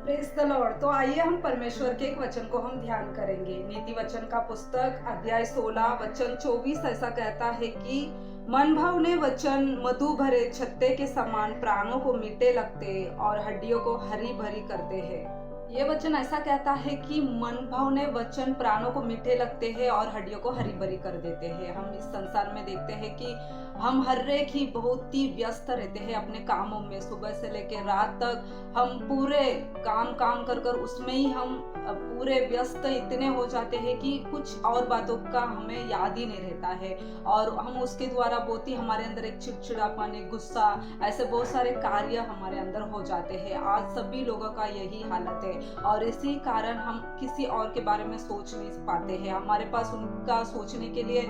Praise the Lord. तो आइए हम परमेश्वर के एक वचन को हम ध्यान करेंगे। नीति वचन का पुस्तक अध्याय 16 वचन 24 ऐसा कहता है कि मन भावने वचन मधु भरे छत्ते के समान प्राणों को मीठे लगते और हड्डियों को हरी भरी करते हैं। ये वचन ऐसा कहता है कि मन भावने वचन प्राणों को मीठे लगते हैं और हड्डियों को हरी भरी कर देते हैं। हम इस संसार में देखते हैं कि हम हर एक ही बहुत ही व्यस्त रहते हैं अपने कामों में। सुबह से लेकर रात तक हम पूरे काम काम कर कर उसमें ही हम पूरे व्यस्त इतने हो जाते हैं कि कुछ और बातों का हमें याद ही नहीं रहता है और हम उसके द्वारा बहुत ही हमारे अंदर एक चिड़चिड़ापन, एक गुस्सा, ऐसे बहुत सारे कार्य हमारे अंदर हो जाते हैं। आज सभी लोगों का यही हालत है और इसी कारण हम किसी और के बारे में सोच नहीं पाते हैं। हमारे पास उनका सोचने के लिए,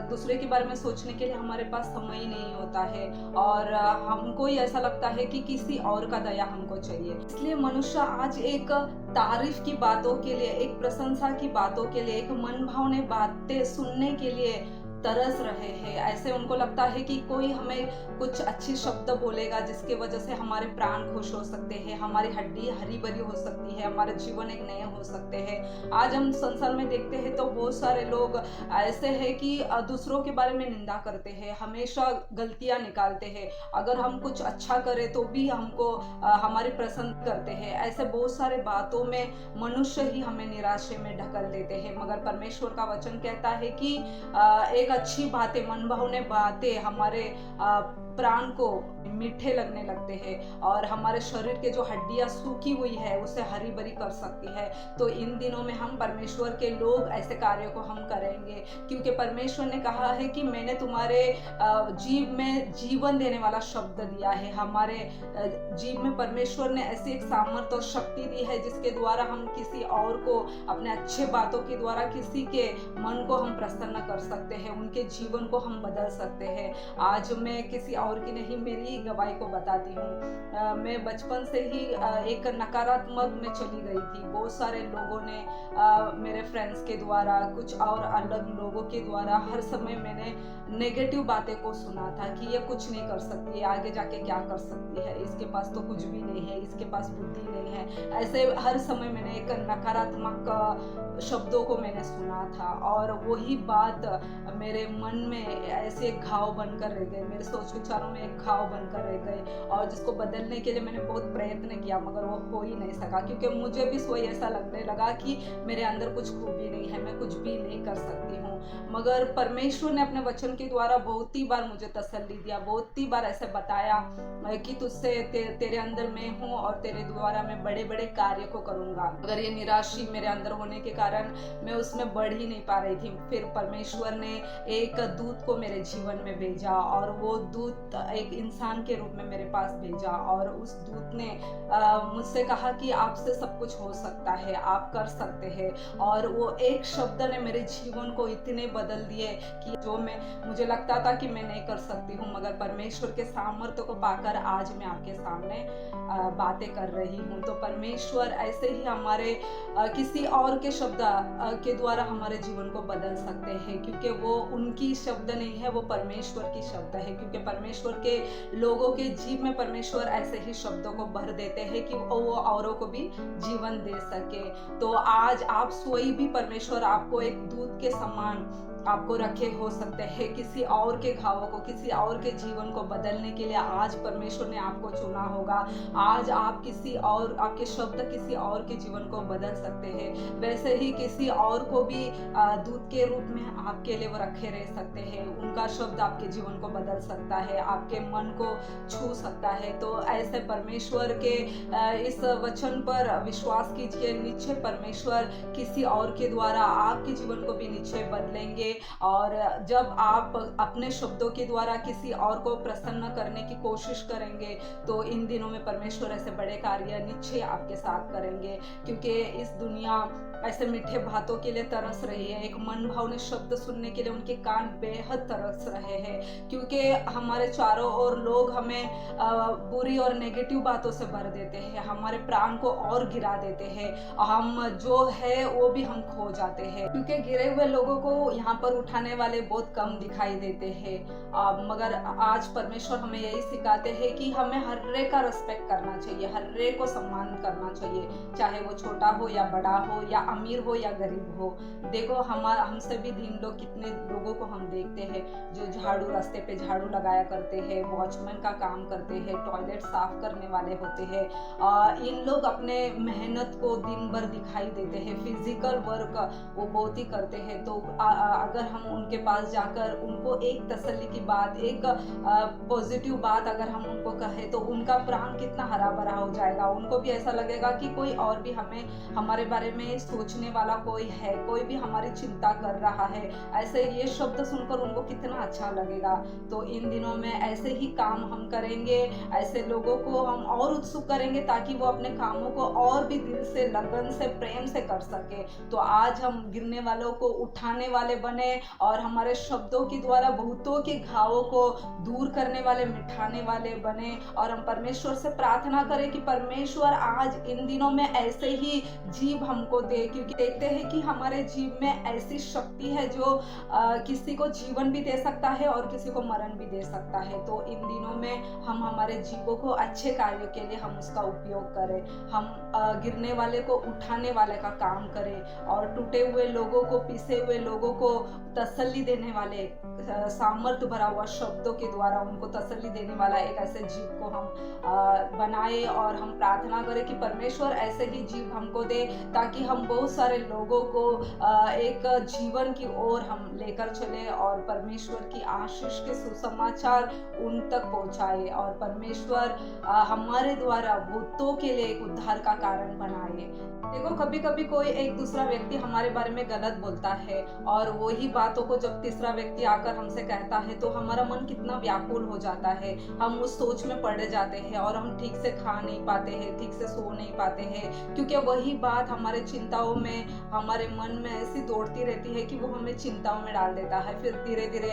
दूसरे के बारे में सोचने के लिए हमारे पास समय ही नहीं होता है और हमको ही ऐसा लगता है कि किसी और का दया हमको चाहिए। इसलिए मनुष्य आज एक तारीफ की बातों के लिए, एक प्रशंसा की बातों के लिए, एक मन भावने बातें सुनने के लिए तरस रहे हैं। ऐसे उनको लगता है कि कोई हमें कुछ अच्छी शब्द बोलेगा जिसके वजह से हमारे प्राण खुश हो सकते हैं, हमारी हड्डी हरी भरी हो सकती है, हमारे जीवन एक नए हो सकते हैं। आज हम संसार में देखते हैं तो बहुत सारे लोग ऐसे हैं कि दूसरों के बारे में निंदा करते हैं, हमेशा गलतियां निकालते हैं। अगर हम कुछ अच्छा करें तो भी हमको हमारी प्रशंसा करते हैं। ऐसे बहुत सारे बातों में मनुष्य ही हमें निराशे में ढकल देते हैं। मगर परमेश्वर का वचन कहता है कि एक अच्छी बातें, मन भावने बातें हमारे प्राण को मीठे लगने लगते हैं और हमारे शरीर के जो हड्डियां सूखी हुई है उसे हरी भरी कर सकती है। तो इन दिनों में हम परमेश्वर के लोग ऐसे कार्यों को हम करेंगे क्योंकि परमेश्वर ने कहा है कि मैंने तुम्हारे जीव में जीवन देने वाला शब्द दिया है। हमारे जीव में परमेश्वर ने ऐसी एक सामर्थ्य और शक्ति दी है जिसके द्वारा हम किसी और को अपने अच्छे बातों के द्वारा किसी के मन को हम प्रसन्न कर सकते हैं, उनके जीवन को हम बदल सकते हैं। आज मैं किसी और की नहीं, मेरी गवाही को बताती हूँ। मैं बचपन से ही एक नकारात्मक में चली गई थी। बहुत सारे लोगों ने मेरे फ्रेंड्स के द्वारा, कुछ और अलग लोगों के द्वारा हर समय मैंने नेगेटिव बातें को सुना था कि ये कुछ नहीं कर सकती है, आगे जाके क्या कर सकती है, इसके पास तो कुछ भी नहीं है, इसके पास बुद्धि नहीं है। ऐसे हर समय मैंने एक नकारात्मक शब्दों को मैंने सुना था और वही बात मेरे मन में ऐसे एक घाव बनकर रह गए, मेरे सोच विचारों में एक घाव बनकर रह गए और जिसको बदलने के लिए मैंने बहुत प्रयत्न किया मगर वो हो ही नहीं सका क्योंकि मुझे भी स्वयं ऐसा लगने लगा कि मेरे अंदर कुछ खूबी नहीं है, मैं कुछ भी नहीं कर सकती हूँ। मगर परमेश्वर ने अपने वचन के द्वारा बहुत ही बार मुझे तसल्ली दिया, बहुत ही बार ऐसे बताया कि तुझसे तेरे अंदर मैं हूँ और तेरे द्वारा मैं बड़े बड़े कार्य को करूँगा। अगर ये निराशी मेरे अंदर होने के कारण मैं उसमें बढ़ ही नहीं पा रही थी, फिर परमेश्वर ने एक दूत को मेरे जीवन में भेजा और वो दूत एक इंसान के रूप में मेरे पास भेजा और उस दूत ने मुझसे कहा कि आपसे सब कुछ हो सकता है, आप कर सकते हैं। और वो एक शब्द ने मेरे जीवन को इतने बदल दिए कि जो मुझे लगता था कि मैं नहीं कर सकती हूँ, मगर परमेश्वर के सामर्थ्य को पाकर आज मैं आपके सामने बातें कर रही हूँ। तो परमेश्वर ऐसे ही हमारे किसी और के शब्द के द्वारा हमारे जीवन को बदल सकते हैं क्योंकि वो उनकी शब्द नहीं है, वो परमेश्वर की शब्द है। क्योंकि परमेश्वर के लोगों के जीव में परमेश्वर ऐसे ही शब्दों को भर देते हैं कि वो औरों को भी जीवन दे सके। तो आज आप स्वयं भी परमेश्वर आपको एक दूत के समान आपको रखे हो सकते हैं किसी और के घावों को, किसी और के जीवन को बदलने के लिए। आज परमेश्वर ने आपको चुना होगा, आज आप किसी और, आपके शब्द किसी और के जीवन को बदल सकते हैं। वैसे ही किसी और को भी दूत के रूप में आपके लिए वो रखे रह सकते हैं, उनका शब्द आपके जीवन को बदल सकता है, आपके मन को छू सकता है। तो ऐसे परमेश्वर के इस वचन पर विश्वास कीजिए, निश्चय परमेश्वर किसी और के द्वारा आपके जीवन को भी निश्चय बदलेंगे। और जब आप अपने शब्दों के द्वारा किसी और को प्रसन्न करने की कोशिश करेंगे तो इन दिनों में परमेश्वर ऐसे बड़े कार्य निश्चय आपके साथ करेंगे। क्योंकि इस दुनिया ऐसे मीठे बातों के लिए तरस रही है, एक मन भावने शब्द सुनने के लिए उनके कान बेहद तरस रहे हैं, क्योंकि हमारे चारों ओर लोग हमें बुरी और नेगेटिव बातों से भर देते हैं, हमारे प्राण को और गिरा देते हैं, हम जो है वो भी हम खो जाते हैं, क्योंकि गिरे हुए लोगों को यहाँ पर उठाने वाले बहुत कम दिखाई देते हैं। मगर आज परमेश्वर हमें यही सिखाते हैं कि हमें हर एक का रिस्पेक्ट करना चाहिए, हर एक को सम्मान करना चाहिए, चाहे वो छोटा हो या बड़ा हो या अमीर हो या गरीब हो। देखो हमसे भी दीन लोग कितने लोगों को हम देखते हैं जो झाड़ू, रास्ते पे झाड़ू लगाया करते हैं, वॉचमैन का काम करते हैं, टॉयलेट साफ करने वाले होते हैं। इन लोग अपने मेहनत को दिन भर दिखाई देते हैं, फिजिकल वर्क वो बहुत ही करते हैं। तो अगर हम उनके पास जाकर उनको एक तसल्ली की बात, एक पॉजिटिव बात अगर हम उनको कहें तो उनका प्राण कितना हरा भरा हो जाएगा, उनको भी ऐसा लगेगा कि कोई और भी हमारे बारे में सोचने वाला कोई है, कोई भी हमारी चिंता कर रहा है। ऐसे ये शब्द सुनकर उनको कितना अच्छा लगेगा। तो इन दिनों में ऐसे ही काम हम करेंगे, ऐसे लोगों को हम और उत्सुक करेंगे ताकि वो अपने कामों को और भी दिल से, लगन से, प्रेम से कर सके। तो आज हम गिरने वालों को उठाने वाले बने और हमारे शब्दों के द्वारा बहुतों के घावों को दूर करने वाले, मिटाने वाले बने। और हम परमेश्वर से प्रार्थना करें कि परमेश्वर आज इन दिनों में ऐसे ही जीव हमको दे, क्योंकि देखते हैं कि हमारे जीव में ऐसी शक्ति है जो किसी को जीवन भी दे सकता है और किसी को मरण भी दे सकता है। तो इन दिनों में हम हमारे जीवों को अच्छे कार्यों के लिए हम उसका उपयोग करें, हम गिरने वाले को उठाने वाले का काम करें और टूटे हुए लोगों को, पिसे हुए लोगों को तसल्ली देने वाले, सामर्थ्य भरा हुआ शब्दों के द्वारा उनको तसल्ली देने वाला एक ऐसे जीव को हम बनाए। और हम प्रार्थना करें कि परमेश्वर ऐसे ही जीव हमको दे ताकि हम बहुत सारे लोगों को एक जीवन की ओर हम लेकर चले और परमेश्वर की आशीष के सुसमाचार उन तक पहुंचाए और परमेश्वर हमारे द्वारा बहुतों के लिए एक उद्धार का कारण बनाए। देखो कभी कभी कोई एक दूसरा व्यक्ति हमारे बारे में गलत बोलता है और वही बातों को जब तीसरा व्यक्ति आकर हमसे कहता है तो हमारा मन कितना व्याकुल हो जाता है, हम उस सोच में पड़ जाते हैं और हम ठीक से खा नहीं पाते हैं, ठीक से सो नहीं पाते हैं, क्योंकि वही बात हमारे चिंताओं में, हमारे मन में ऐसी दौड़ती रहती है कि वो हमें चिंताओं में डाल देता है। फिर धीरे धीरे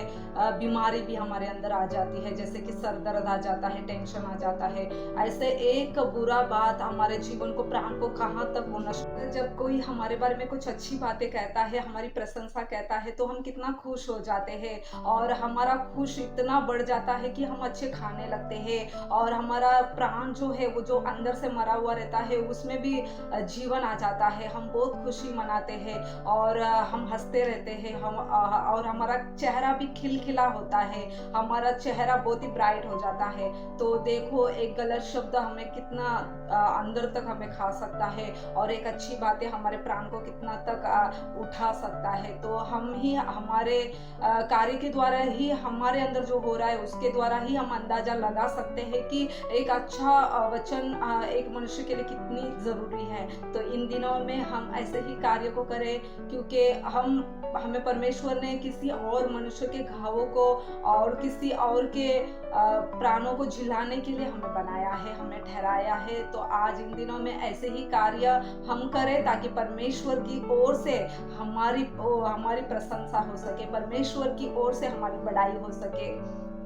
बीमारी भी हमारे अंदर आ जाती है, जैसे कि सर दर्द आ जाता है, टेंशन आ जाता है। ऐसे एक बुरा बात हमारे जीवन को, प्राण को कहाँ तक होना। जब कोई हमारे बारे में कुछ अच्छी बातें कहता है, हमारी प्रशंसा कहता है तो हम कितना खुश हो जाते हैं और हमारा खुश इतना बढ़ जाता है कि हम अच्छे खाने लगते हैं और हमारा प्राण जो है वो जो अंदर से मरा हुआ रहता है उसमें भी जीवन आ जाता है। हम बहुत खुशी मनाते हैं और हम हंसते रहते हैं, हम और हमारा चेहरा भी खिलखिला होता है, हमारा चेहरा बहुत ही ब्राइट हो जाता है। तो देखो एक गलत शब्द हमें कितना अंदर तक हमें खा सकता है और एक अच्छी बातें हमारे प्राण को कितना तक उठा सकता है। तो हम ही हमारे कार्य के द्वारा ही, हमारे अंदर जो हो रहा है उसके द्वारा ही हम अंदाजा लगा सकते हैं कि एक अच्छा वचन एक मनुष्य के लिए कितनी जरूरी है। तो इन दिनों में हम ऐसे ही कार्य को करें, क्योंकि हमें परमेश्वर ने किसी और मनुष्य के घावों को और किसी और के प्राणों को झिलाने के लिए हमें बनाया है, हमें ठहराया है। तो आज इन दिनों में ऐसे ही कार्य हम करें ताकि परमेश्वर की ओर से हमारी प्रशंसा हो सके, परमेश्वर की ओर से हमारी बड़ाई हो सके,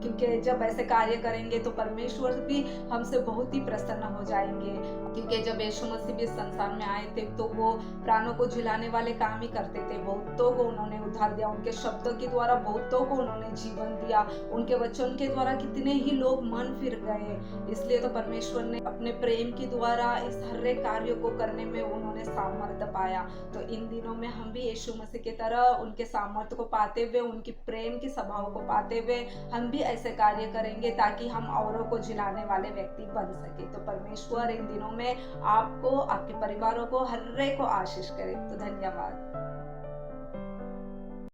क्योंकि जब ऐसे कार्य करेंगे तो परमेश्वर भी हमसे बहुत ही प्रसन्न हो जाएंगे। क्योंकि जब यीशु मसीह भी संसार में आए थे तो वो प्राणों को झिलाने वाले काम ही करते थे, बहुतों को उन्होंने उद्धार दिया, उनके शब्दों के द्वारा बहुतों को उन्होंने जीवन दिया, उनके वचन के द्वारा कितने ही लोग मन फिर गए। इसलिए तो परमेश्वर ने अपने प्रेम के द्वारा इस हर एक कार्य को करने में उन्होंने सामर्थ्य पाया। तो इन दिनों में हम भी यीशु मसीह की तरह उनके सामर्थ्य को पाते हुए, उनकी प्रेम की सभाओं को पाते हुए हम भी ऐसे कार्य करेंगे ताकि हम औरों को झिलाने वाले व्यक्ति बन सके। तो परमेश्वर इन दिनों में आपको, आपके परिवारों को, हर एक को आशीष करे। तो धन्यवाद।